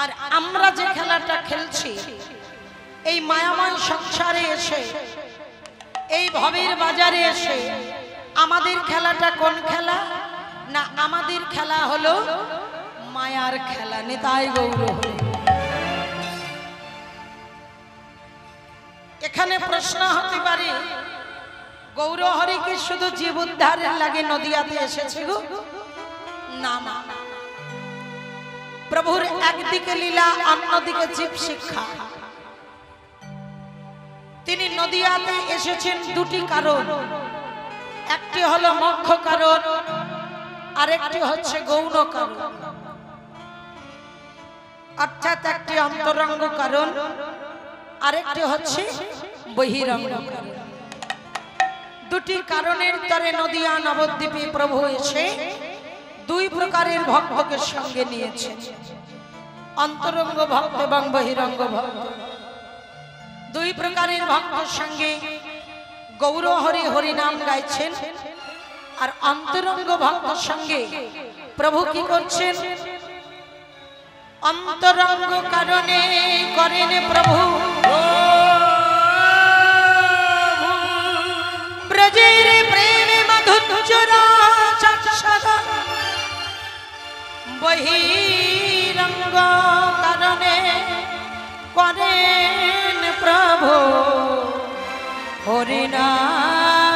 আর আমরা যে খেলাটা খেলছি এই মায়াময় সংসারে এসে এই ভবের বাজারে এসে আমাদের খেলাটা কোন খেলা না আমাদের খেলা হলো মায়ার খেলা। নিতাই গৌর হরি। এখানে প্রশ্ন হতে পারে গৌর হরি কি শুধু জীব উদ্ধারের লাগে নদিয়াতে এসেছে গো? না না, প্রভুর একদিকে লীলা অন্যদিকে জীব শিক্ষা। তিনি নদিয়াতে এসেছেন দুটি কারণ, একটি হলো মোক্ষ কারণ আরেকটি হচ্ছে গৌণ কারণ, অর্থাৎ একটি অন্তরঙ্গ কারণ আরেকটি হচ্ছে বহিরঙ্গ কারণ। দুটি কারণের তরে নদিয়া নবদ্বীপে প্রভু এসে দুই প্রকারের ভক্তকে সঙ্গে নিয়েছেন, অন্তরঙ্গ ভক্ত এবং বহিরঙ্গ ভক্ত। দুই প্রকারের ভক্তের সঙ্গে গৌর হরি হরিনাম গাইছেন, আর অন্তরঙ্গ ভক্তের সঙ্গে প্রভু কি করছেন? অন্তরঙ্গ কারণে করেন প্রভু ব্রজের প্রেমে মাধুর্য রাসাদা, বহিরঙ্গ কারণে করেন প্রভু হরিনাম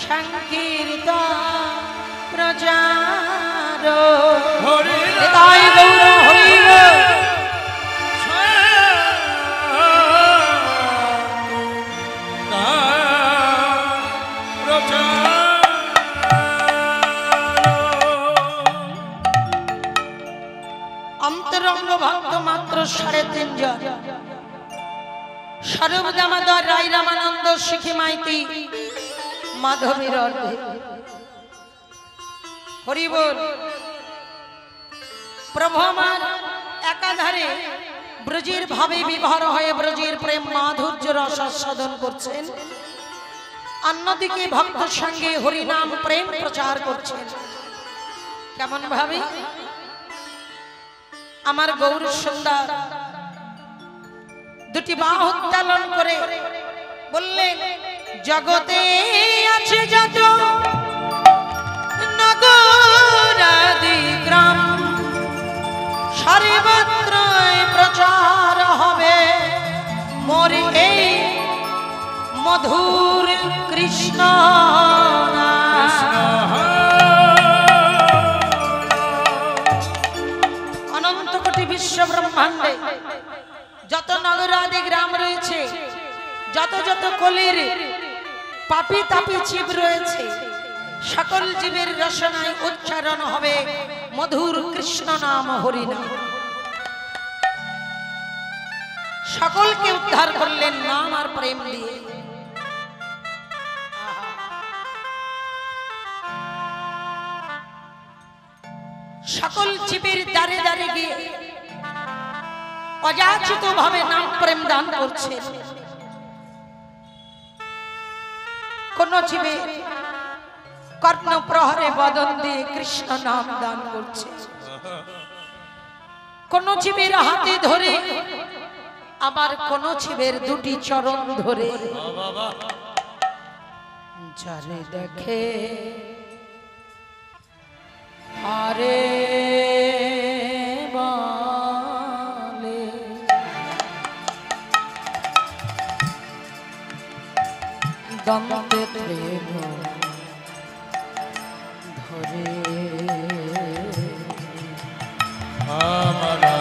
সংকীর্তন প্রচার। নিতাই গৌর হরি। অন্তরঙ্গ ভক্ত মাত্র 3.5 জন, স্বরূপ দামোদর রায়, রামানন্দ, শিখি মাইতি, মাধবীর অর্ধে। হরি বল। প্রভু আমার একাধারে ব্রজের ভাবে বিভোর হয়ে ব্রজের প্রেম মাধুর্য রস আস্বাদন করছেন, অন্যদিকে ভক্তের সঙ্গে হরিনাম প্রেম প্রচার করছেন। কেমন ভাবে? আমার গৌর সুন্দর দুটি বাহু উত্তোলন করে বললেন, জগতে আছে যত নগরাদি গ্রাম, সর্বত্র প্রচার হবে মোর এই মধুর কৃষ্ণ নাম। অনন্ত কোটি বিশ্ব ব্রহ্মাণ্ডে যত নগরাদি গ্রাম রয়েছে, যত যত কলির পাপি তাপি জীব রয়েছে, সকল জীবের রসনায় উচ্চারণ হবে মধুর কৃষ্ণ নাম হরিনাম। সকলকে উদ্ধার করলেন নাম আর প্রেম দিয়ে। সকল জীবের দ্বারে দ্বারে গিয়ে অযাচিত ভাবে নাম প্রেম দান করছে। কোন জীবে কর্ণ প্রহরে বদন দিয়ে কৃষ্ণ নাম দান করছে, কোন জীবের হাতে ধরে, আবার কোন জীবের দুটি চরণ ধরে। যারে দেখে আরে বলে দন্তে প্রেম ধরে আমরা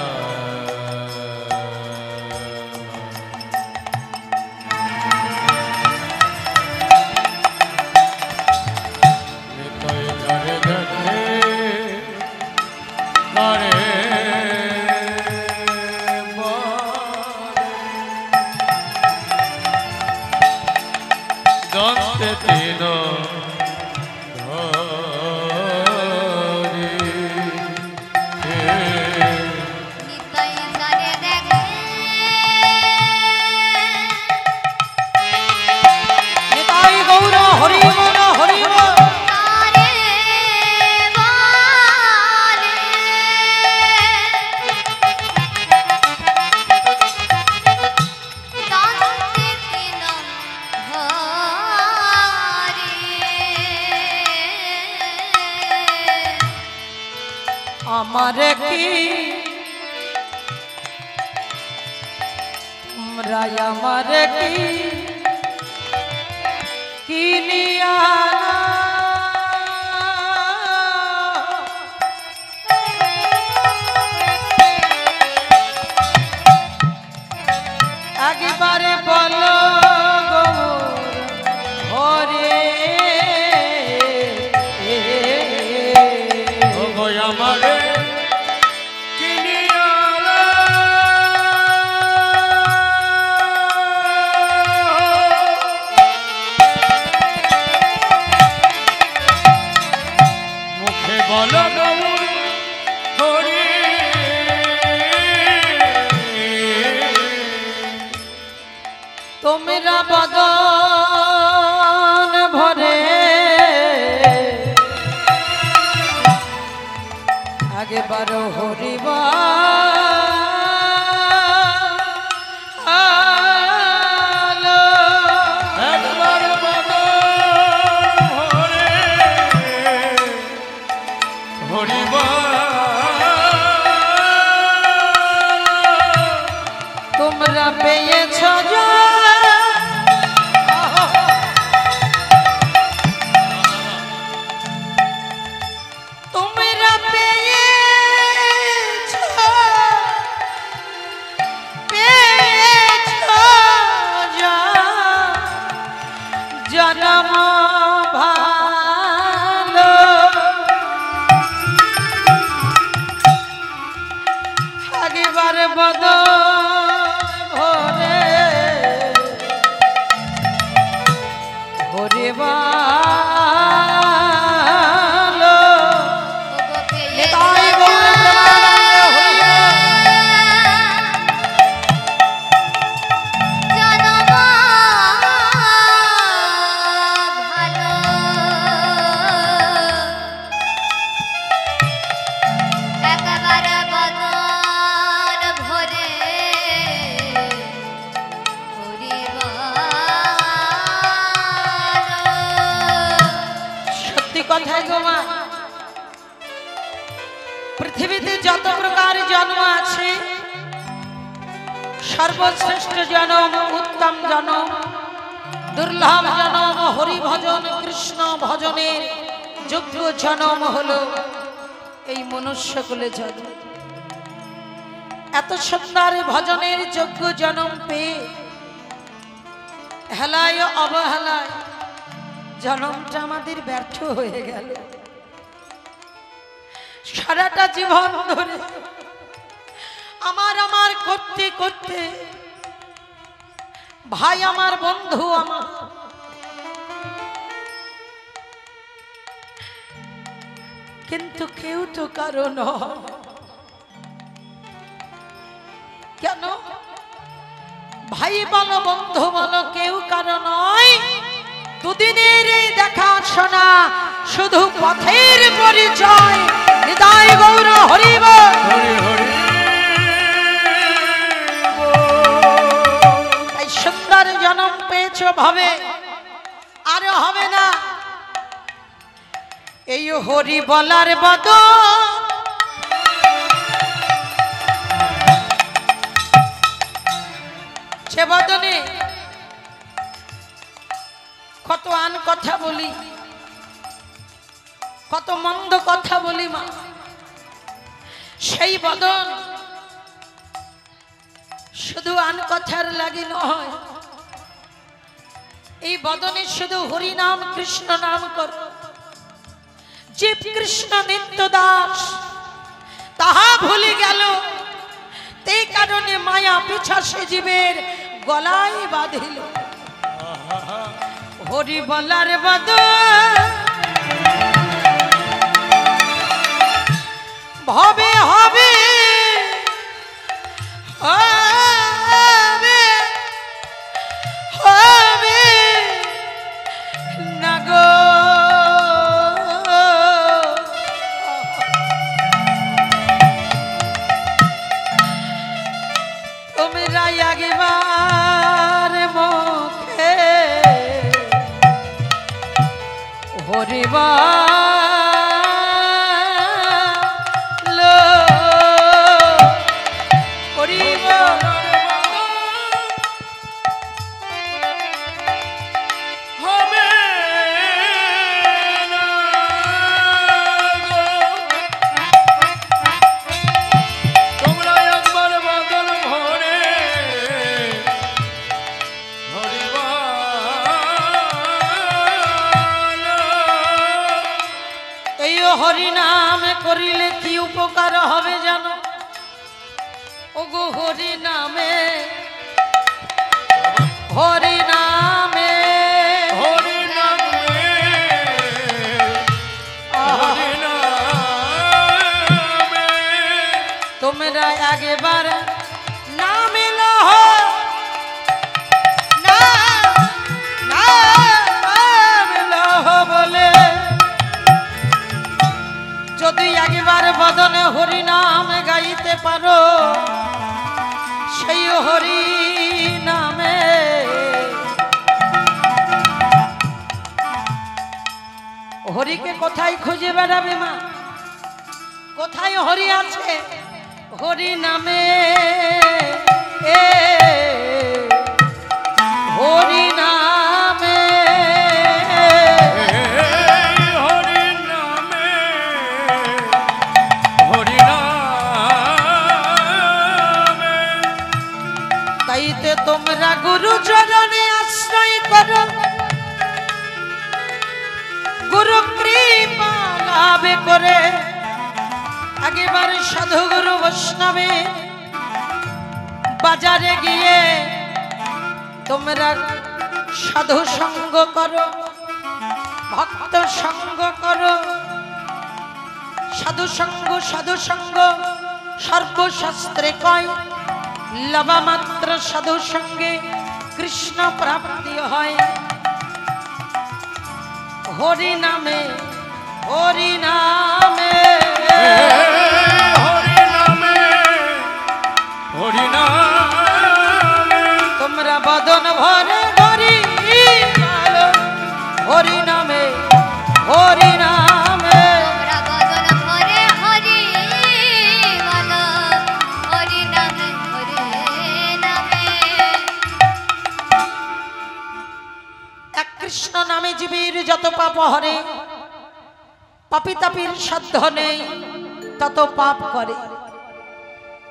কি তোমরা আমারে কি কিনিয়া একবারে বলো হরে আমারে মুখে বলো হরি তোমরা বদন ভরে আগেবার হরিবা একবার হরিবা তোমরা পেয়েছ তোমরা পেয়েছ জনম ভালো আগেবার বদ ভরে হরিবা কথায় গো মা পৃথিবীতে যত প্রকার জন্ম আছে সর্বশ্রেষ্ঠ জন্ম উত্তম জন্ম দুর্লভ জন্ম হরি ভজন কৃষ্ণ ভজনের যোগ্য জন্ম হলো এই মনুষ্যকুলে জন্ম। এত সুন্দর ভজনের যোগ্য জন্ম পেয়ে হেলায় অবহেলায় জন্মটা আমাদের ব্যর্থ হয়ে গেল। সারাটা জীবন ধরে আমার করতে করতে ভাই আমার বন্ধু আমার কিন্তু কেউ তো কারণ কেন ভাই বলো বন্ধু বলো কেউ কারণ নয়। দুদিনের এই দেখাশোনা শুধু পথের পরিচয়। হৃদয় গৌর হরিব হরি হরি এই সুন্দর জন্ম পেয়েছ ভাবে আর হবে না। এই হরি বলার বদল সে বদনে কত আন কথা বলি কত মন্দ কথা বলি মা সেই বদন শুধু আন কথার লাগি নয় এই বদনে শুধু হরি নাম কৃষ্ণ নাম কর জীব কৃষ্ণ নিত্য দাস তাহা ভুলে গেল। এই কারণে মায়া পিছাসে জীবের গলায় বাঁধিল। হরি বলার বদল ভবে হবে হবে হবে না গো। তোমরা আগেবার মুখে হরিবা লো হরি নামে হরি নামে হরি নামে হরি নামে তোমরা একবার নাম লহ নাম লহ বলে যদি একবার বদনে হরি নাম গাইতে পারো সেই হরি নামে হরিকে কোথায় খুঁজে বেড়াবে মা? কোথায় হরি আছে? হরি নামে হরি নামে হরি নামে হরি নামে তাইতে তোমরা গুরু চরণে আশ্রয় করো, গুরু কৃপা লাভ করে আগেবার সাধু গুরু বৈষ্ণবে বাজারে গিয়ে তোমরা সাধু সঙ্গ করো, ভক্ত সঙ্গ করো। সাধু সঙ্গ সর্বশাস্ত্রে কয় লবা মাত্র সাধু সঙ্গে কৃষ্ণ প্রাপ্তি হয়। হরি নামে হরি নামে হরি নামে হরি নামে তোমরা বদন ভরে হরি বলো, হরি নামে হরি নামে তোমরা বদন ভরে হরি বলো, হরি নামে হরি নামে। এক কৃষ্ণ নামে জীবের যত পাপ হরে, পাপী তাপীর সাধ্য নেই তত পাপ করে।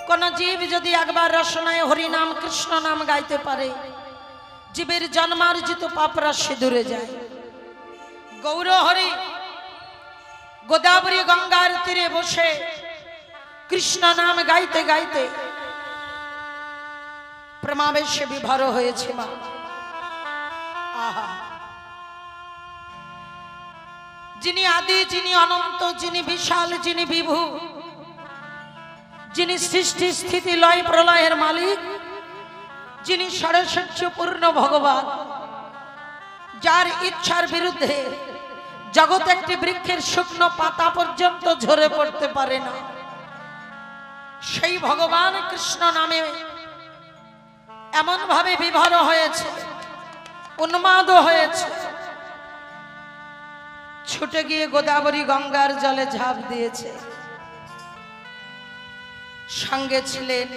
কোন জীব যদি একবার রসনায় হরি নাম কৃষ্ণ নাম গাইতে পারে জীবের জন্মার্জিত পাপ রাশি দূরে যায়। গৌর হরি গোদাবরী গঙ্গার তীরে বসে কৃষ্ণ নাম গাইতে গাইতে প্রেমাবেশে বিভোর হয়েছে মা। আহা, যিনি আদি, যিনি অনন্ত, যিনি বিশাল, যিনি বিভু, যিনি সৃষ্টি স্থিতি লয় প্রলয়ের মালিক, যিনি ষড়শস্য পূর্ণ ভগবান, যার ইচ্ছার বিরুদ্ধে জগৎ একটি বৃক্ষের শুকনো পাতা পর্যন্ত ঝরে পড়তে পারে না, সেই ভগবান কৃষ্ণ নামে এমন ভাবে বিভোর হয়েছে, উন্মাদ হয়েছে, ছুটে গিয়ে গোদাবরী গঙ্গার জলে ঝাঁপ দিয়েছে। সঙ্গে ছিলেন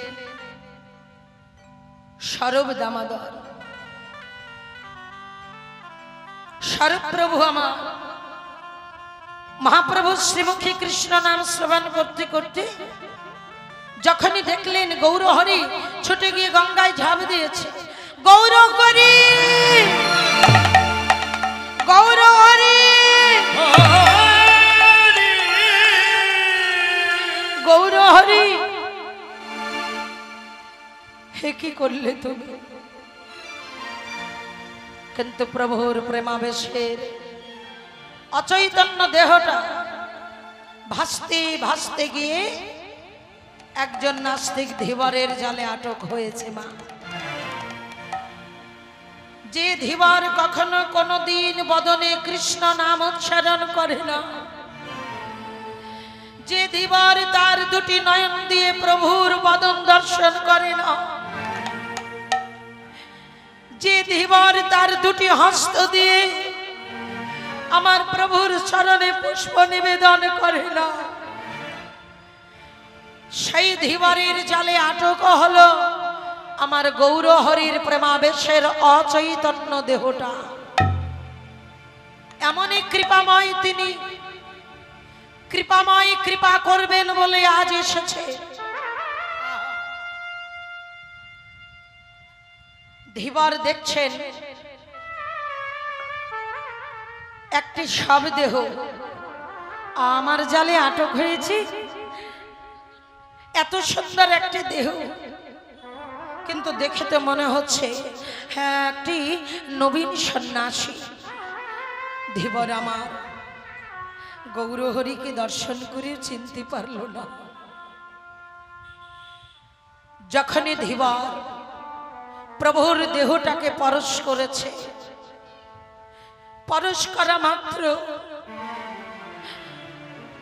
স্বরূপ দামোদর। স্বরূপ প্রভু আমার মহাপ্রভু শ্রীমুখী কৃষ্ণ নাম শ্রবণ করতে করতে যখনই দেখলেন গৌর হরি ছুটে গিয়ে গঙ্গায় ঝাঁপ দিয়েছে, গৌর হরি গৌর হরি গৌর হরি, হে কি করলে তুমি? কিন্তু প্রভুর প্রেমাবেশের অচৈতন্য দেহটা ভাসতে ভাসতে গিয়ে একজন নাস্তিক ধীবরের জালে আটক হয়েছে মা। যে ধীবর কখনো কোনদিন বদনে কৃষ্ণ নাম উচ্চারণ করে না, যে ধীবর তার দুটি নয়ন দিয়ে প্রভুর বদন দর্শন করে না, যে ধীবর তার দুটি হস্ত দিয়ে আমার প্রভুর চরণে পুষ্প নিবেদন করে না, সেই ধীবরের জালে আটক হলো আমার গৌর হরির প্রেমাবেশের অচৈতন্য দেহটা। এমনই কৃপাময় তিনি, কৃপাময় কৃপা করবেন বলে আজ এসেছে। ধীবর দেখছেন একটি সব দেহ আমার জালে আটক হয়েছে, এত সুন্দর একটি দেহ কিন্তু দেখে তো মনে হচ্ছে হ্যাঁ একটি নবীন সন্ন্যাসী। ধীবর আমার গৌরহরিকে দর্শন করে চিনতে পারল না। যখনই ধীবর প্রভুর দেহটাকে পরশ করেছে, পরশ করা মাত্র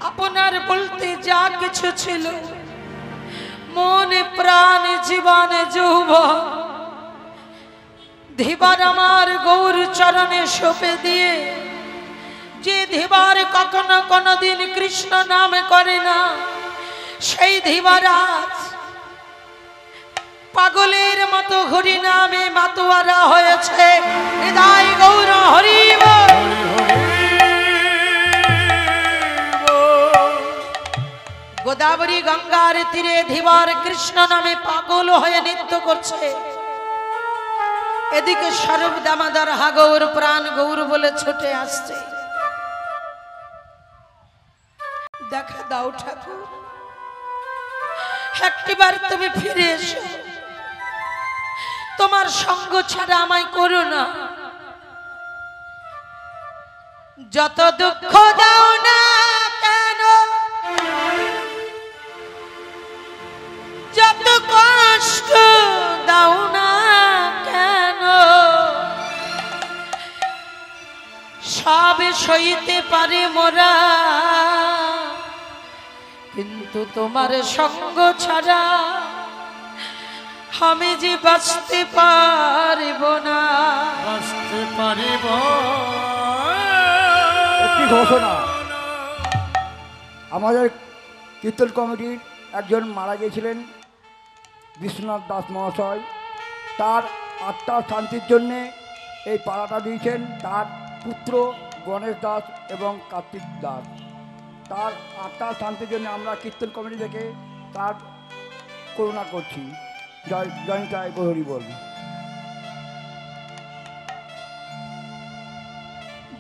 আপনার বলতে যা কিছু ছিল, মনে প্রাণ জীবনে যৌবন, ধীবর আমার গৌর চরণে সঁপে দিয়ে, যে ধীবর কখনো কোনদিন কৃষ্ণ নাম করে না, সেই ধীবর আজ পাগলের মতো হরি নামে মাতোয়ারা হয়েছে। হৃদয় গৌর হরি বল। গোদাবরী গঙ্গার তীরে ধীবর কৃষ্ণ নামে পাগল হয়ে নৃত্য করছে। এদিকে স্বরূপ দামাদার হাগৌর প্রাণ গৌর বলে ছুটে আসছে। দেখা দাও ঠাকুর, একটিবার তুমি ফিরে এসো, তোমার সঙ্গ ছাড়া আমায় করো না। যত দুঃখ দাও না কেন, যত কষ্ট দাও না কেন, সব সইতে পারে মোরা, কিন্তু তোমার সঙ্গ ছাড়া আমি যে বাঁচতে পারিব না। বাঁচতে পারিব একটি ঘোষণা, আমাদের কীর্তন কমিটির একজন মারা গিয়েছিলেন বিশ্বনাথ দাস মহাশয়। তার আত্মার শান্তির জন্যে এই পাড়াটা দিয়েছেন তার পুত্র গণেশ দাস এবং কার্তিক দাস। তার আত্মার শান্তির জন্য আমরা কীর্তন কমিটি থেকে তার করুণা করছি। জয় জয়নিতাই গৌরী বল।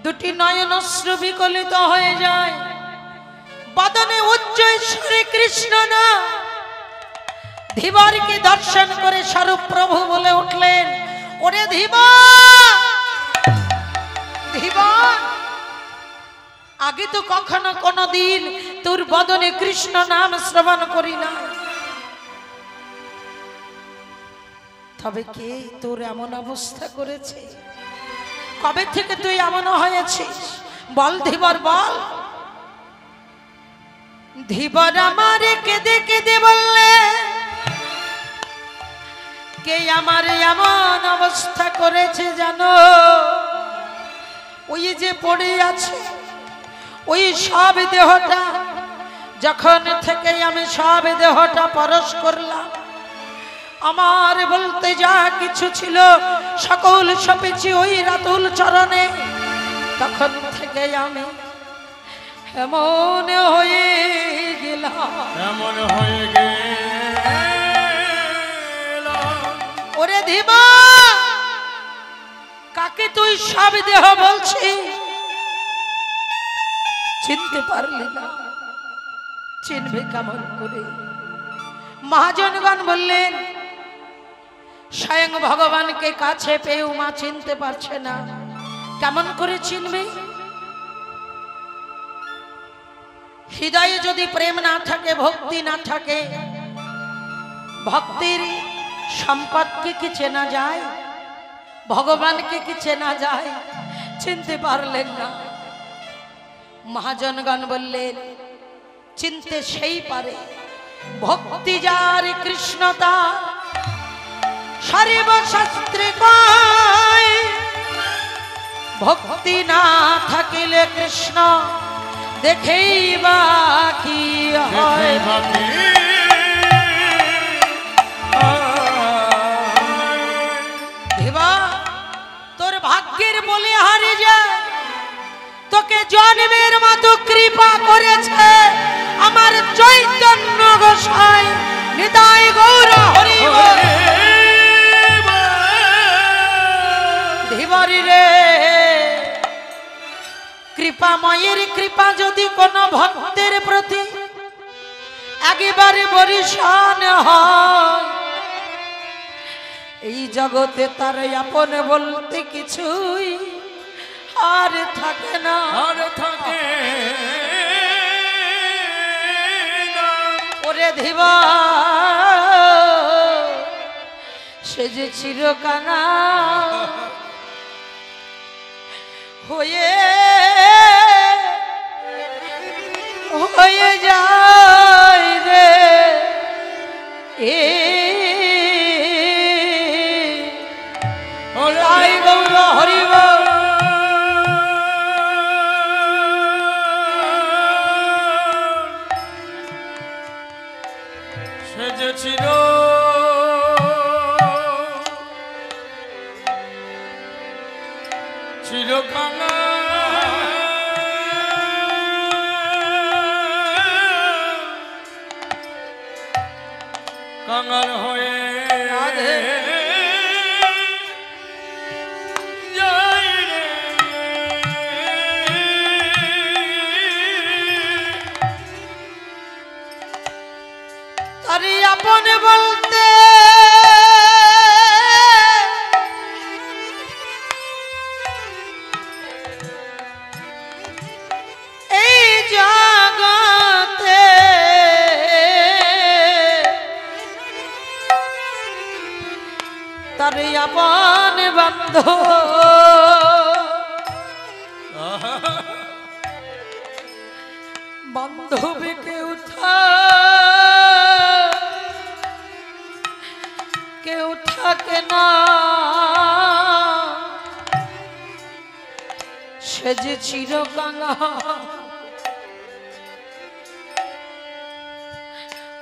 দুটি নয়ন অশ্রু বিকলিত হয়ে যায়, বদনে উচ্চ ঈশ্বরে কৃষ্ণ না। ধীবরকে দর্শন করে স্বরূপ প্রভু বলে উঠলেন, ওরে ধীবর, ধীবর, আগে তো কখনো কোনদিন তোর বদনে কৃষ্ণ নাম শ্রবণ করি না, তবে কে তোর এমন অবস্থা করেছে? কবে থেকে তুই এমন হয়েছিস বল ধীবর বল। ধীবর আমারে কেঁদে কেঁদে বললে, কে আমার এমন অবস্থা করেছে জানো? ওই যে পড়ে আছে ওই সব দেহটা, যখন থেকে আমি সব দেহটা পরশ করলাম, আমার বলতে যা কিছু ছিল সকল সপেছি ওই রাতুল চরণে। তখন থেকে আমি এমন হয়ে গেলাম, এমন হয়ে গেলাম। ওরে ধীবা, কাকে তুই সব দেহ বলছিস? চিনতে পারলি না, চিনবে কেমন করে? মহাজনগণ বললেন, স্বয়ং ভগবানকে কাছে পেয়েও মা চিনতে পারছে না, কেমন করে চিনবে? হৃদয়ে যদি প্রেম না থাকে, ভক্তি না থাকে, ভক্তির সম্পদকে কি চেনা যায়? ভগবানকে কি চেনা যায়? চিনতে পারলেন না। মহাজনগণ বললেন, চিনতে সেই পারে ভক্তি যার কৃষ্ণ তার, সর্বশাস্ত্রে কয় ভক্তি না থাকিলে কৃষ্ণ দেখেই বা কি হয়। দেবা, তোর ভাগ্যের বলে হারে যায়, তোকে জন্মের মতো কৃপা করেছে আমার চৈতন্য গোসাই। নিতাই গৌর হরি বল। ধীবরি রে, কৃপাময়ের কৃপা যদি কোন ভক্তের প্রতি একেবারে বরিশান হয়, জগতে তার আপন বলতে কিছুই আর থাকে না, আর থাকে ওরে ধিবা সে যে চিরকানা হয়ে হয়ে যায় রে এ তাই গৌর হরিব সেজেছিল চিরকানা কাঙাল হয়ে রাধে। যায় রে। তারি আপন বলতে এই জগতে তারি আপন বান্ধব বান্ধবী কেউ কেউ থাকে না, সে যে চিরকাঙা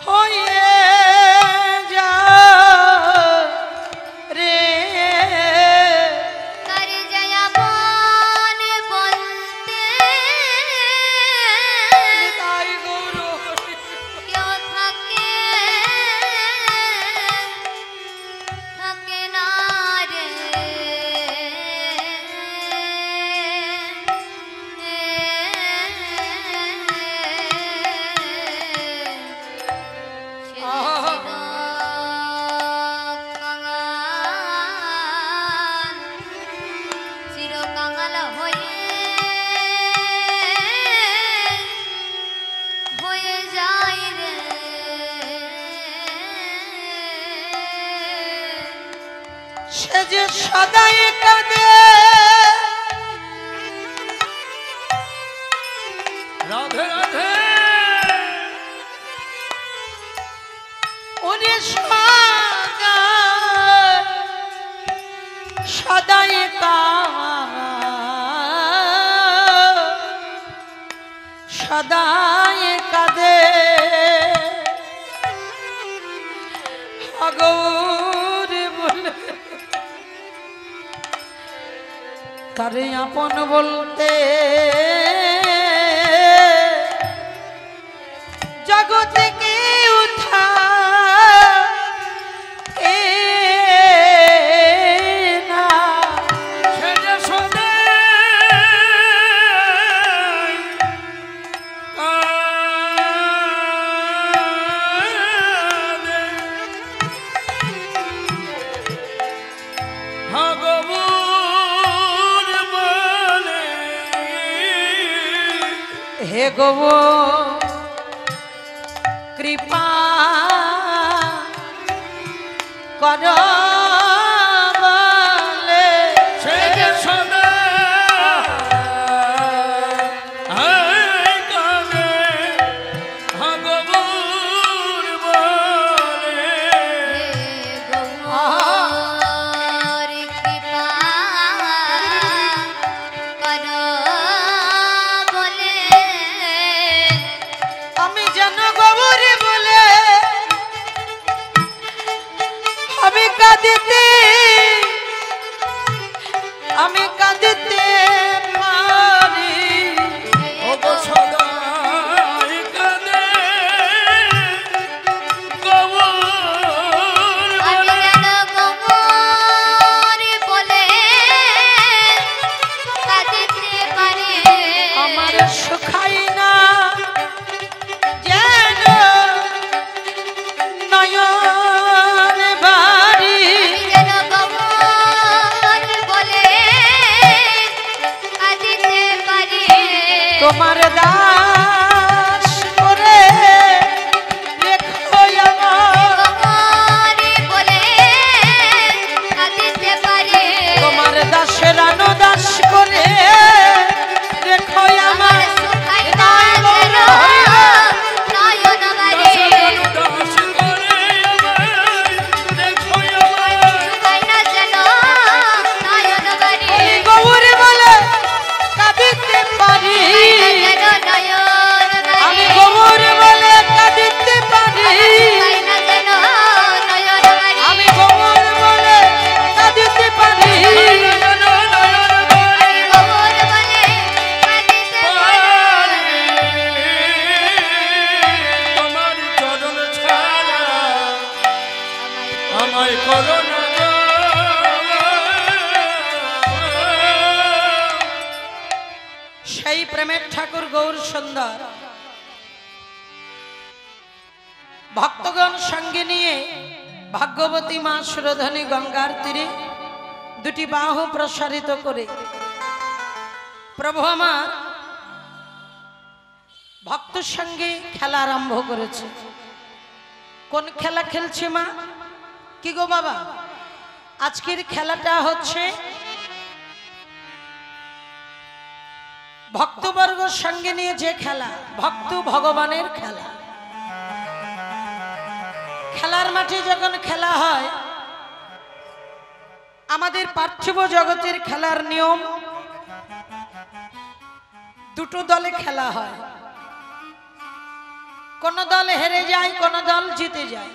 হয়ে যায় রে তার জয়াবন বলতে তাই গৌর কেউ থাকে থাকে না রে সে চিরকাঙাল হয়ে যায় রে সে যে সদাই কাঁদে রাধে রাধে ওরে সদাই সদাই কাঁদে গৌর বলে তারে আপন বলতে জগতে কেউ থাকে না, সেজে সদে কাঁদে ভাগবুর বলে হে গো কৃপা কর বলে সেজে সদে কাঁদে ভাগবুর বলে গৌর কৃপা কর বলে আমি যেন গৌর বলে আমি কাঁদিতে আমি কাঁদিতে পারি ও গো সদাই কাঁদে গৌর আমি যেন গৌর বলে কাঁদিতে পারি আমার সুখাই না যেন নয়ন বাড়ি আমি যেন গৌর আমায় করো না সেই প্রেমের ঠাকুর গৌর সুন্দর ভক্তগণ সঙ্গে নিয়ে ভাগ্যবতী মা সুরধনী গঙ্গার তীরে দুটি বাহু প্রসারিত করে প্রভু আমার ভক্তের সঙ্গে খেলা আরম্ভ করেছে। কোন খেলা খেলছে মা? কি গো বাবা? আজকের খেলাটা হচ্ছে ভক্তবর্গ সঙ্গে নিয়ে যে খেলা, ভক্ত ভগবানের খেলা। খেলার মাঠে যখন খেলা হয়, আমাদের পার্থিব জগতের খেলার নিয়ম দুটো দলে খেলা হয়, কোন দল হেরে যায়, কোন দল জিতে যায়,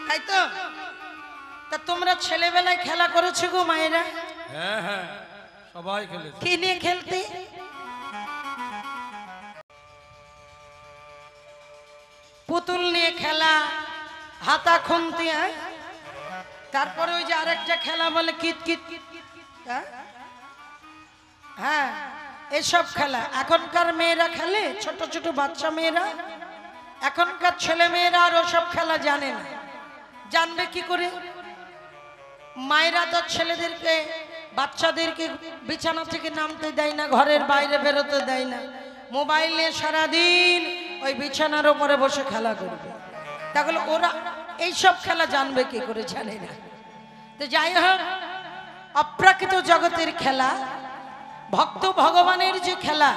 তাই তো? তা তোমরা ছেলেবেলায় খেলা করেছো গো মায়েরা? হ্যাঁ হ্যাঁ, সবাই খেলেছে। কি নিয়ে খেলতে? পুতুল নিয়ে খেলা, হাতা খুনতে, তারপরে ওই যে আরেকটা খেলা বলে কিত কিত, হ্যাঁ এসব খেলা এখনকার মেয়েরা খেলে, ছোট ছোট বাচ্চা মেয়েরা। এখনকার ছেলে মেয়েরা আর ওসব খেলা জানে না। জানবে কি করে? মায়েরা তো ছেলেদেরকে, বাচ্চাদেরকে বিছানা থেকে নামতে দেয় না, ঘরের বাইরে বেরোতে দেয় না, মোবাইল নিয়ে সারাদিন ওই বিছানার উপরে বসে খেলা করবে। তাহলে ওরা এইসব খেলা জানবে কি করে? জানে না। তো যাই হোক, অপ্রাকৃত জগতের খেলা, ভক্ত ভগবানের যে খেলা,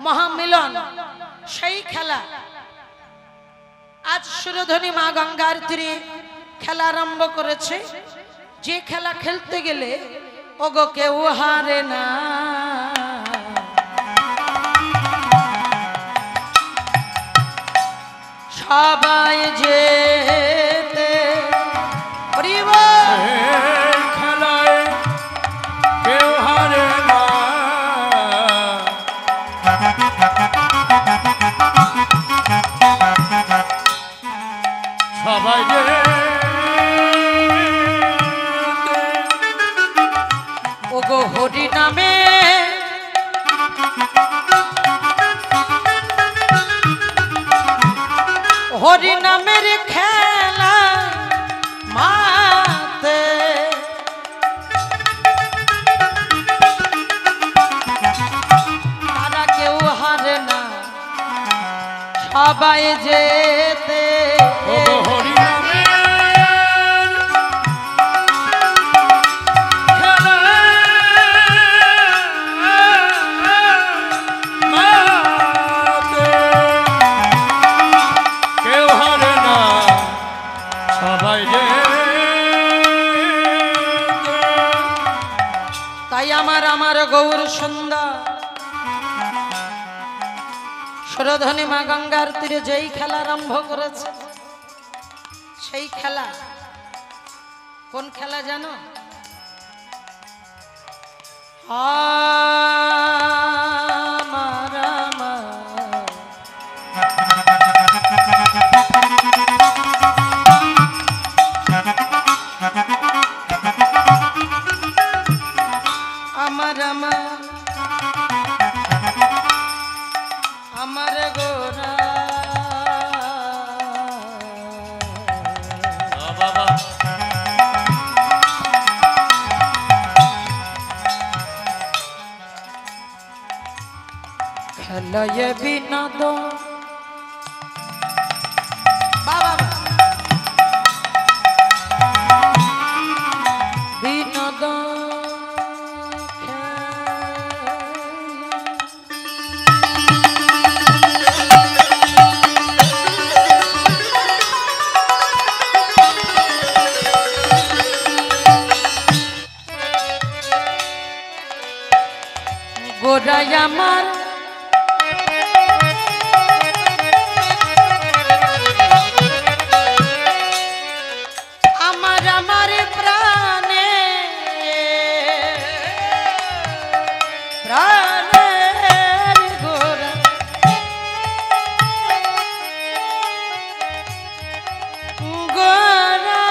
মহামিলন, সেই খেলা আজ সুরধনী মা গঙ্গার তীরে খেলা আরম্ভ করেছে। যে খেলা খেলতে গেলে ওগো কেউ হারে না, সবাই যেতে খেলায় কেউ হারে না, সবাই ওগো হরি নামে হরি নামের খেলা মাতে তারা কেউ হারে না, সবাই যেতে হরি নামের মাতে কেউ হারে না, সবাই তাই আমার গৌর সুন্দর সুরধনী মা গঙ্গার তীরে যেই খেলা আরম্ভ করেছে, সেই খেলা কোন খেলা জানো? আমার আমার গোরা বাবা খেলায় বিনোদ বাবা বিনোদ গোড়ায় আমার আমার প্রাণে প্রাণের গোড়া গোড়া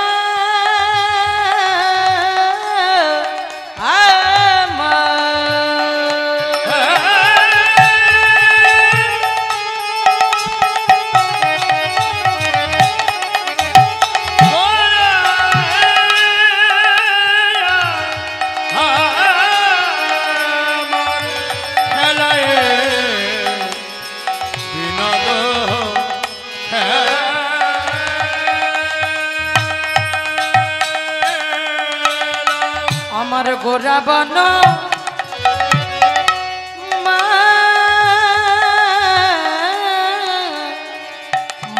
আমার গোরা বন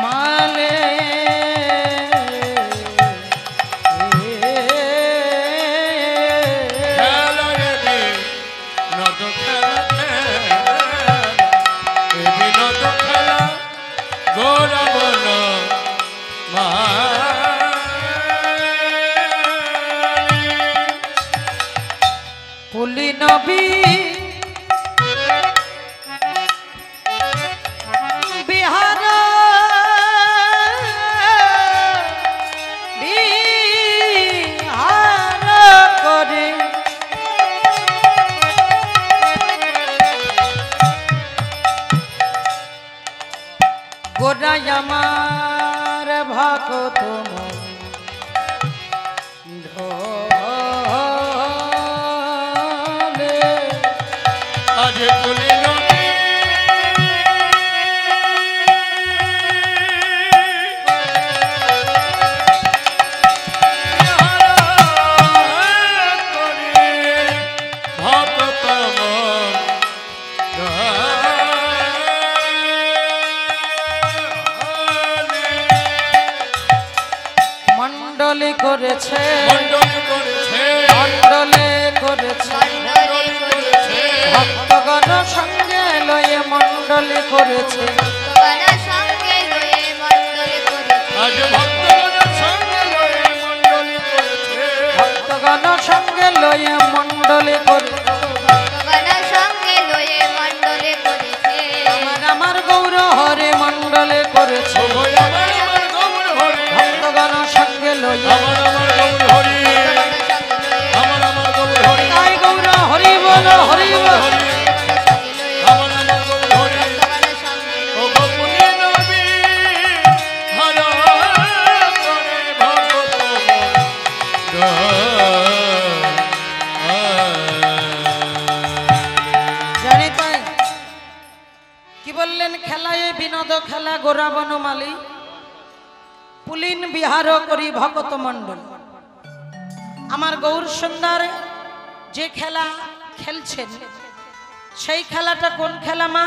মালে খেলা রে বিনোদ খেলা এ বিনোদ খেলা গোরা বন পুলি নবী বিহার বিহার করে গোড়াই আমার ভগত আজ তুলি নদী মণ্ডলী করেছে মণ্ডলী করেছে মণ্ডলে করেছে মণ্ডলী করেছে ভক্তগণ সঙ্গে লয়ে মণ্ডলী করেছে ভক্তগণ সঙ্গে লয়ে মণ্ডলী করেছে আজ ভক্তগণের সঙ্গে লয়ে মণ্ডলী করেছে ভক্তগণ সঙ্গে লয়ে মণ্ডলী করেছে ভক্তগণ সঙ্গে লয়ে মণ্ডলী করেছে আমার গৌর হরে মণ্ডলে করেছে ওই আমার গৌর হরি ভক্তগণ সঙ্গে লয়ে আমার গৌর হরি আমার গৌর হরি তাই গৌর হরি বল হরি বল হরি আমার গৌর হরি ও গোপুনী নবী হর করে ভগত জানি তাই কি বললেন খেলায় বিনোদ খেলা গোরা বনমালী পুলিন বিহার করি ভগত মণ্ডল আমার গৌর সুন্দর যে খেলা খেলছেন সেই খেলাটা কোন খেলা মা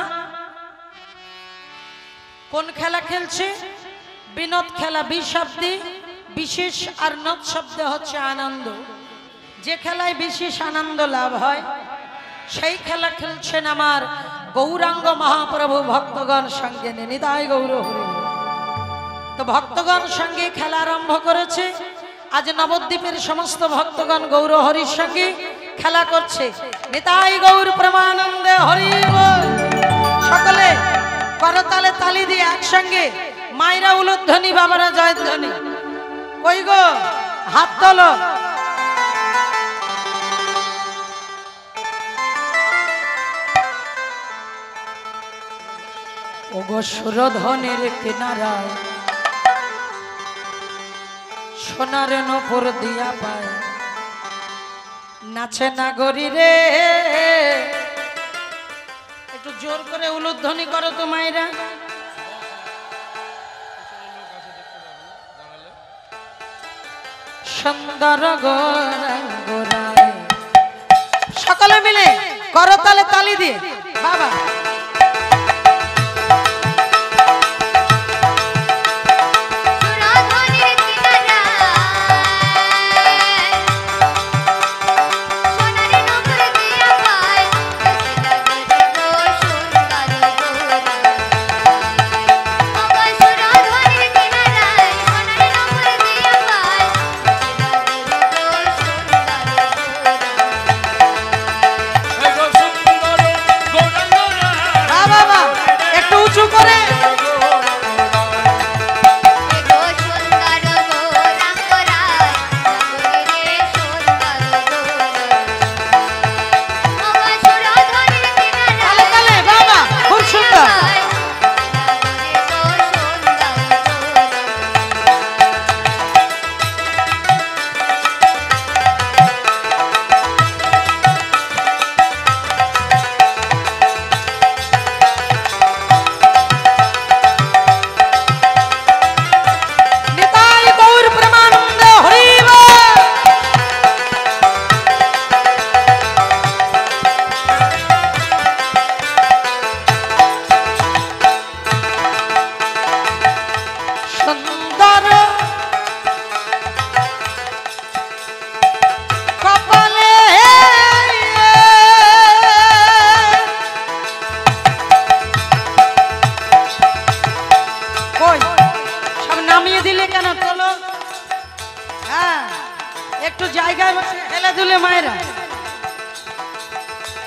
কোন খেলা খেলছে বিনোদ খেলা বিশব্দে বিশেষ আর নদ শব্দে হচ্ছে আনন্দ যে খেলায় বিশেষ আনন্দ লাভ হয় সেই খেলা খেলছেন আমার গৌরাঙ্গ মহাপ্রভু ভক্তগণ সঙ্গে নিতাই গৌর হরি তো ভক্তগণ সঙ্গে খেলা আরম্ভ করেছে আজ নবদ্বীপের সমস্ত ভক্তগণ গৌর হরির সঙ্গে খেলা করছে নিতাই গৌর প্রেমানন্দে হরি বল। সকলে করতালে তালি দিয়ে একসঙ্গে মায়েরা উলুধ্বনি বাবারা জয়ধ্বনি কই গো হাত তোলো ওগো সুরধনের কিনারায় সোনার নপুর দিয়া পায় নাচে নাগরী রে একটু জোর করে উলুধ্বনি করো তো মায়েরা সুন্দর গোরায় সকলে মিলে করতালে তালি দিয়ে বাবা সুরধনের কিনারায় সোনার নপুর দিয়া পায় গো সুন্দর গোরা সুরধনের কিনারায় সোনার নপুর দিয়া পায় গো সুন্দর গোরা একটু জায়গায় বসে হেলে দুলে মায়েরা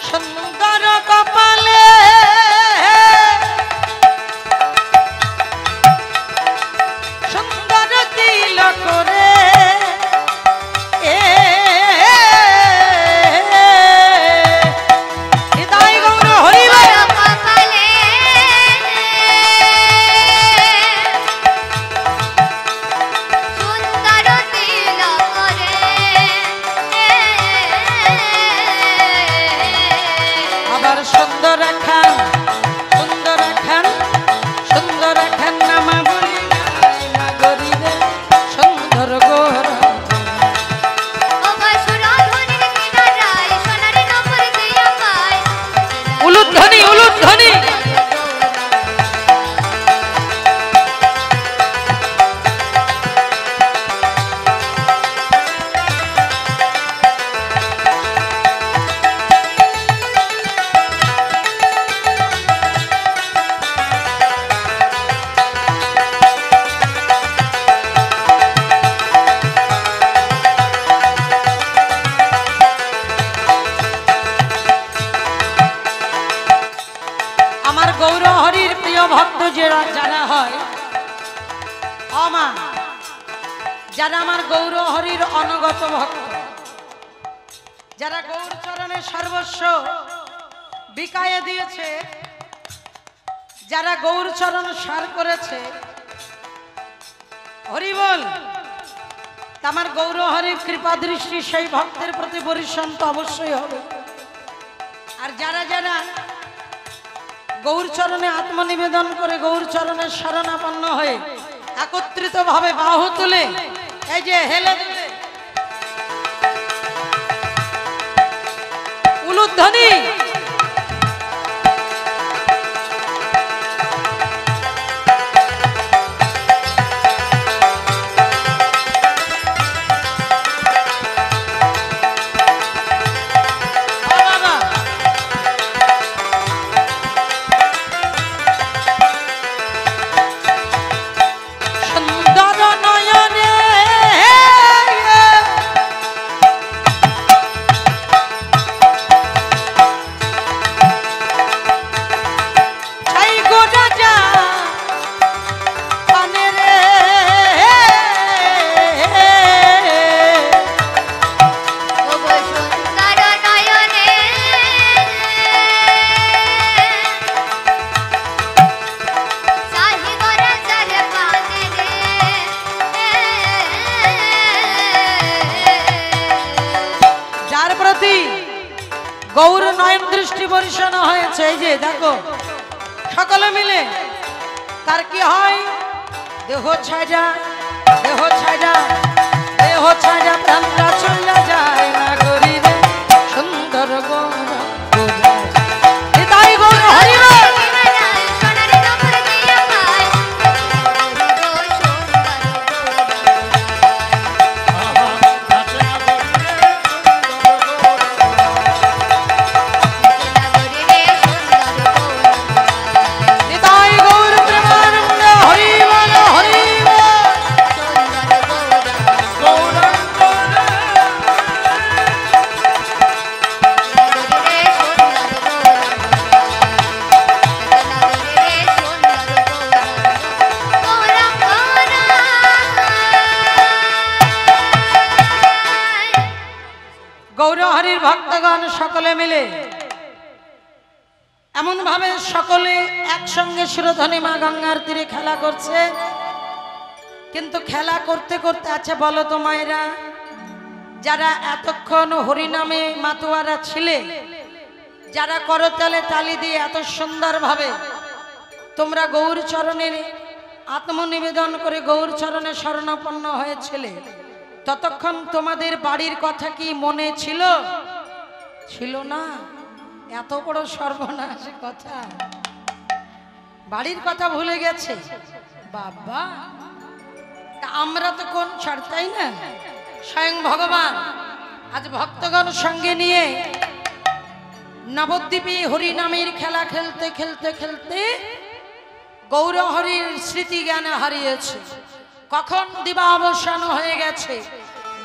সুন্দর কপালে সুন্দর তিল করে হৃদয় গৌর হরিবে কপালে সুন্দর তিলক করে আবার সুন্দর খান নামা বলি না গরিবে সুন্দর গোর অবসুরধ্বনির কিনারায় সোনার নপুর দিয়া পায় উলুধ্বনি আমার গৌর হরির প্রিয় ভক্ত যারা হয় অমা যারা আমার গৌর হরির অনগত ভক্ত যারা গৌর চরণের সর্বস্ব বিকায়ে দিয়েছে যারা গৌর চরণ সার করেছে হরি বল আমার গৌর হরির কৃপা দৃষ্টি সেই ভক্তের প্রতি পরিশ্রম তো অবশ্যই হবে আর যারা যারা গৌর চরণে আত্মনিবেদন করে গৌর চরণের শরণাপন্ন হয়ে একত্রিত ভাবে বাহু তুলে এই যে হেলে দুলে উলুধ্বনি গৌর নয়ন দৃষ্টি বর্ষণ হয়েছে এই যে দেখো সকলে মিলে তার কি হয় দেহ ছাইডা প্রাণটা চলে যায় না গরিবে সুন্দর গৌর হৃদয় গৌর হরিবে সোনার নপুর দিয়া পায় হৃদয় গৌর প্রেমানন্দ হরিবল গৌর হরির ভক্তগণ সকলে মিলে এমন ভাবে সকলে একসঙ্গে সুরধ্বনি মা গঙ্গার তীরে খেলা করছে কিন্তু খেলা করতে করতে আছে বলো তো মায়েরা যারা এতক্ষণ হরিনামে মাতোয়ারা ছিলে যারা করতালে তালি দিয়ে এত সুন্দর ভাবে তোমরা গৌর চরণের আত্মনিবেদন করে গৌর চরণে শরণাপন্ন হয়েছিলে ততক্ষণ তোমাদের বাড়ির কথা কি মনে ছিল না এত বড় সর্বনাশ কথা বাড়ির কথা ভুলে গেছে বাবা আমরা তো কোন ছাড়তাই না স্বয়ং ভগবান আজ ভক্তগণ সঙ্গে নিয়ে নবদ্বীপে হরিনামের খেলা খেলতে খেলতে খেলতে গৌর হরির স্মৃতি জ্ঞান হারিয়েছে কখন দিবা অবসান হয়ে গেছে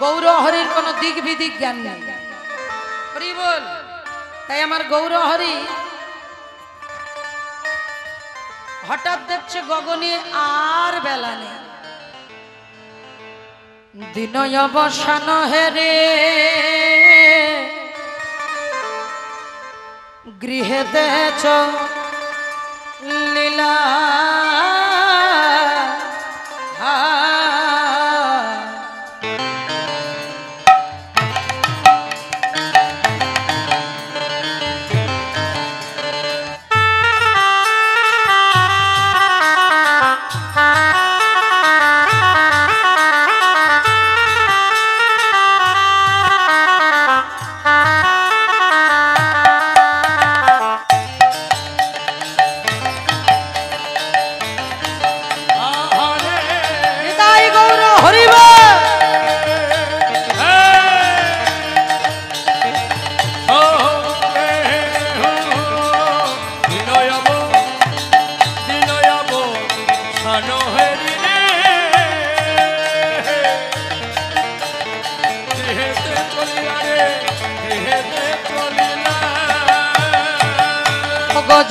গৌর হরির কোনো দিক বিদিক জ্ঞান নেই। হরি বল। তাই আমার গৌর হরি হঠাৎ দেখছে গগনে আর বেলা নেই, দিন অবসান হেরে গৃহে দেছ লীলা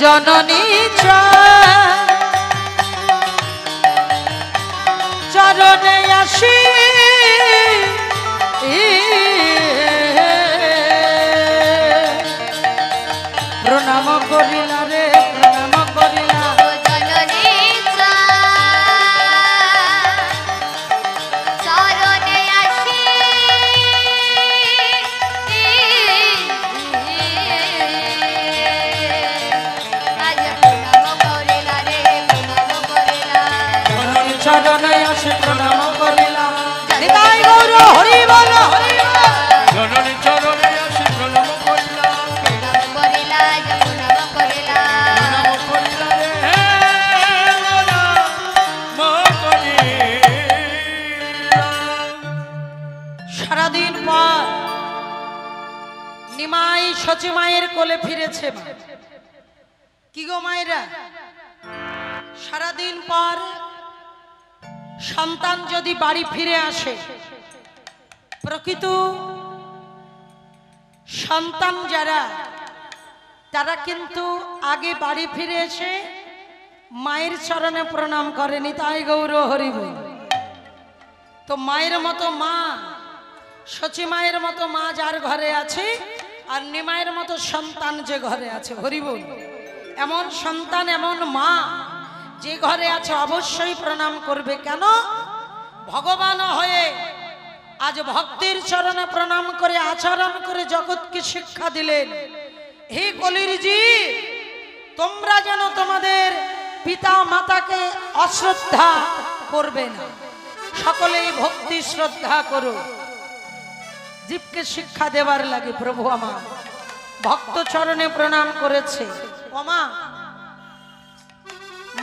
জননী চরণে আসি প্রণাম করিলা রে প্রণাম করিলা চরণে আসি প্রণাম করিলা নিতাই গৌর হরি বল হরি বল জননী চরণে আসি প্রণাম করিলা প্রণাম করিলা প্রণাম করিলা প্রণাম করিলা রে হে প্রণাম করিলা। সারাদিন পর নিমাই সচি মায়ের কোলে ফিরেছে। কি গো মায়েরা, সারাদিন পর সন্তান যদি বাড়ি ফিরে আসে, প্রকৃত সন্তান যারা তারা কিন্তু আগে বাড়ি ফিরে এসে মায়ের চরণে প্রণাম করেনি। তাই গৌর হরি বল। তো মায়ের মতো মা, সচি মায়ের মতো মা যার ঘরে আছে, আর নিমায়ের মতো সন্তান যে ঘরে আছে, হরি বল, এমন সন্তান এমন মা যে ঘরে আছে অবশ্যই প্রণাম করবে। কেন? ভগবান হয়ে আজ ভক্তির চরণে প্রণাম করে আচরণ করে জগৎকে শিক্ষা দিলেন, হে কলির জীব, তোমরা যেন তোমাদের পিতা মাতাকে অশ্রদ্ধা করবে না, সকলেই ভক্তি শ্রদ্ধা করো। জীবকে শিক্ষা দেবার লাগে প্রভু আমার ভক্ত চরণে প্রণাম করেছে। ওমা,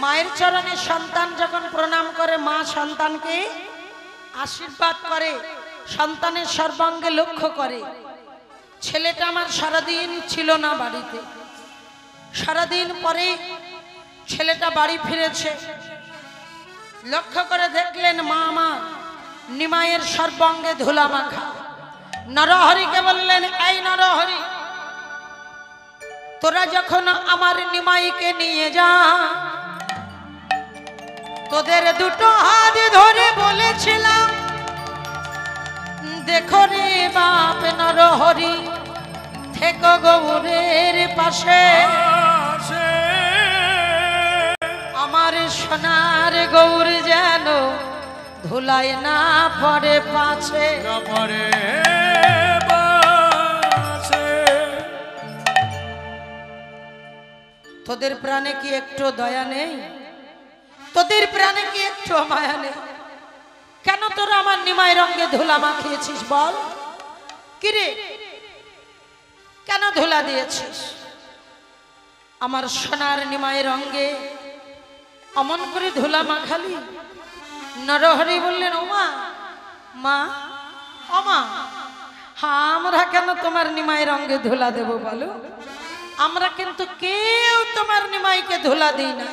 মায়ের চরণে সন্তান যখন প্রণাম করে, মা সন্তানকে আশীর্বাদ করে, সন্তানের সর্বাঙ্গে লক্ষ্য করে। ছেলেটা আমার সারাদিন ছিল না বাড়িতে, সারাদিন পরে ছেলেটা বাড়ি ফিরেছে। লক্ষ্য করে দেখলেন মা আমার নিমায়ের সর্বাঙ্গে ধুলা মাখা। নরহরিকে বললেন, এই নরহরি, তোরা যখন আমার নিমাইকে নিয়ে যা, তোদের দুটো হাত ধরে বলেছিলাম, দেখো রে বাপ নরহরি, থেকো গৌরের পাশে, আমার সোনার গৌর যেন ধুলায় না পড়ে পাছে। তোদের প্রাণে কি একটু দয়া নেই? তোদের প্রাণে কি একটু মায়া নেই? কেন তোরা আমার নিমাই রঙে ধুলা মাখিয়েছিস বল? কিরে, কেন ধুলা দিয়েছিস আমার সোনার নিমাই রঙে? অমন করে ধুলা মাখালি? নরহরি বললেন, ওমা, মা, ওমা, হ্যাঁ, আমরা কেন তোমার নিমাই রঙে ধুলা দেব বলো? আমরা কিন্তু কেউ তোমার নিমাইকে ধুলা দিই না।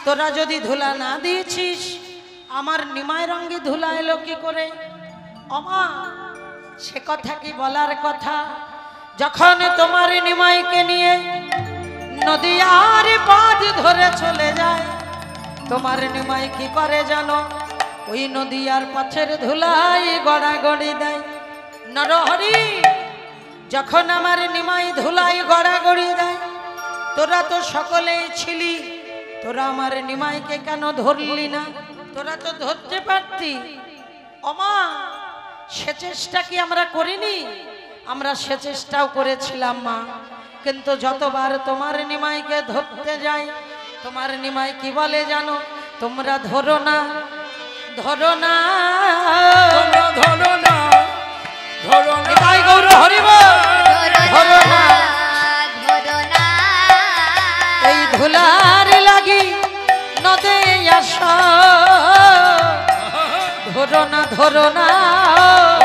তোরা যদি ধুলা না দিয়েছিস, আমার নিমাই রঙে ধুলা এলো কি করে? অমা সে কথা কি বলার কথা, যখন তোমার নিমাইকে নিয়ে নদীয়ার পথ ধরে চলে যায়, তোমার নিমাই কি করে জানো? ওই নদীয়ার পথের ধুলাই গড়াগড়ি দেয়। নরহরি, যখন আমার নিমাই ধুলাই গড়াগড়ি দেয়, তোরা তো সকলেই ছিলি, তোরা আমার নিমাইকে কেন ধরলি না? তোরা তো ধরতে পারতি। অমা সে চেষ্টা কি আমরা করিনি? আমরা সে চেষ্টাও করেছিলাম মা, কিন্তু যতবার তোমার নিমাইকে ধরতে যাই, তোমার নিমাই কি বলে জানো? তোমরা ধরো না, ধরো না, তোমরা ধরো না, ধরো না। তাই গৌর হরিবল, ধরো না, ধরো না, এই ধুলার লাগি নদে আসো, ধরো না, ধরো না,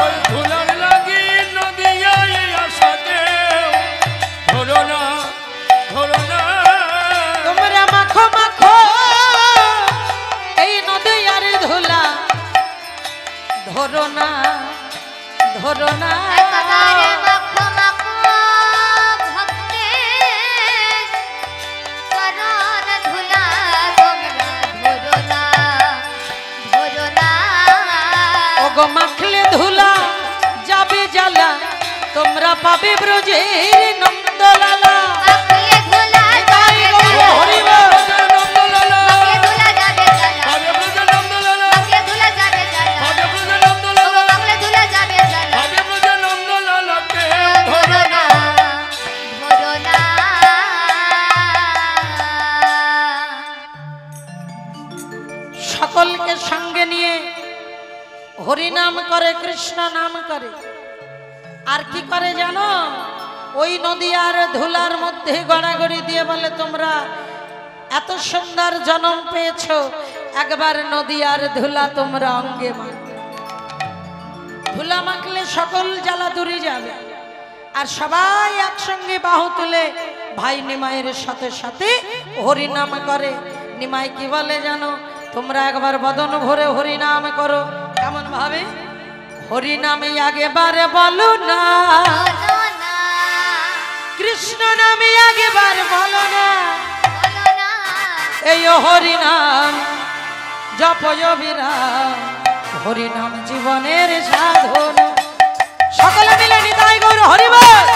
ওই ধুলার লাগি নদীয়ায় আসাতে ধরো না, ধরো না। তোমরা মাখো মাখো এই নদী আর ধুলা, ধরো না, ধরো না, একবারে মাখো মাখো ভক্তের চরণ ধুলা, তোমরা ধরো না, ধরো না, ওগো মাখলে ধুলা যাবে জ্বালা, তোমরা পাবে ব্রজের নন্দলালা। মাখলে ধুলা তাই যাবে গৌর জ্বালা, হরিবল, নন্দলালা, মাখলে ধুলা যাবে জ্বালা, ভাবে ব্রজ নন্দলালা, মাখলে ধুলা যাবে জ্বালা, ভাবে ব্রজ নন্দলালা, মাখলে ধুলা যাবে জ্বালা, ভাবে ব্রজ নন্দলালাকে ধরো না, ধরো না। সকলকে সঙ্গে নিয়ে হরিনাম করে, কৃষ্ণ নাম করে, আর কি করে জানো? ওই নদী আর ধুলার মধ্যে গড়াগড়ি দিয়ে বলে, তোমরা এত সুন্দর জন্ম পেয়েছো, একবার নদী আর ধুলা তোমরা অঙ্গে মাখো। ধুলা মাখলে সকল জ্বালা দূরে যাবে, আর সবাই একসঙ্গে বাহু তুলে ভাই নিমাইয়ের সাথে সাথে হরিনাম করে। নিমাই কি বলে জানো? তোমরা একবার বদন ভরে হরিনাম করো। কেমন ভাবে? হরিনামে আগেবারে বলো না, বলো না, কৃষ্ণ নামে আগেবার বলো না, বলো না, এই হরিনাম জপয় বিরাম, হরিনাম জীবনের সাধন। সকলে মিলে নিতাই গৌর হরিবল।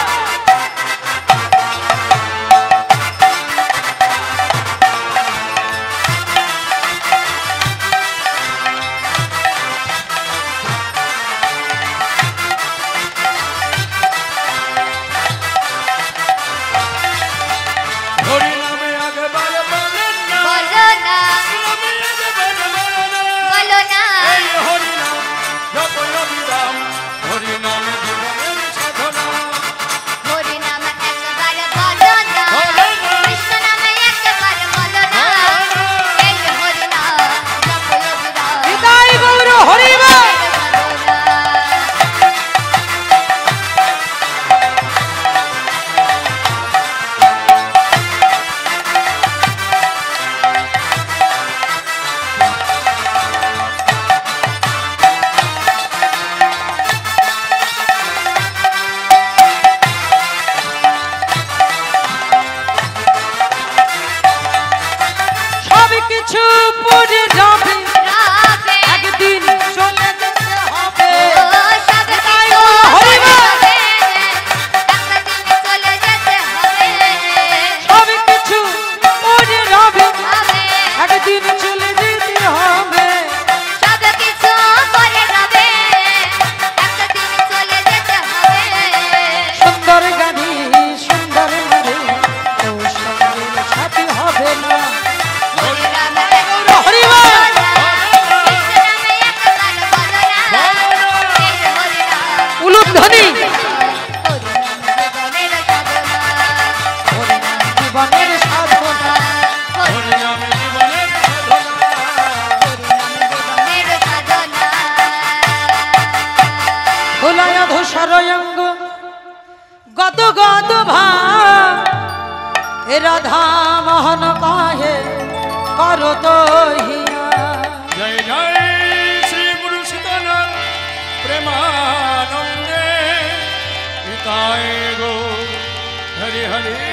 হরিনামে আগেবার বলেন না, বলো না, নামে আগেবার বলো না। বলো না, এই হরিনাম জপয় বিরাম, হরিনাম জীবনের সাধনা। হরি নাম একবার বলো না, বলো না। কৃষ্ণ নাম একবার বলো না, এই হরি নাম জপয় বিরাম, নিতাই গৌর হরিবল। বলো না। সব কিছু পড়ে যাবে, রাবে, একদিন চলে যেতে হবে। ও সব নিতাই কিছু গৌর হরিবল। হবে, একদিন চলে যেতে হবে, সব কিছু পড়ে যাবে, হবে, একদিন চলে যেতে হবে। সব কিছু পরে যাবে, একদিন চলে যেতে হবে, সুন্দর গাড়ি সুন্দর মারে, কেউ সঙ্গের সাথী হবে না। হরি নাম গৌর হরিবল। উলুধ্বনি হরিনাম জীবনের সাধনা, হরিনামে জীবনের সাধনা। ভোলায় ধূসর অঙ্গ গদ গদ ভা, এ রাধা মোহন কাহে করো তো হিয়া। জয় জয় শ্রী গুরু সীতানাথ প্রেমা হরি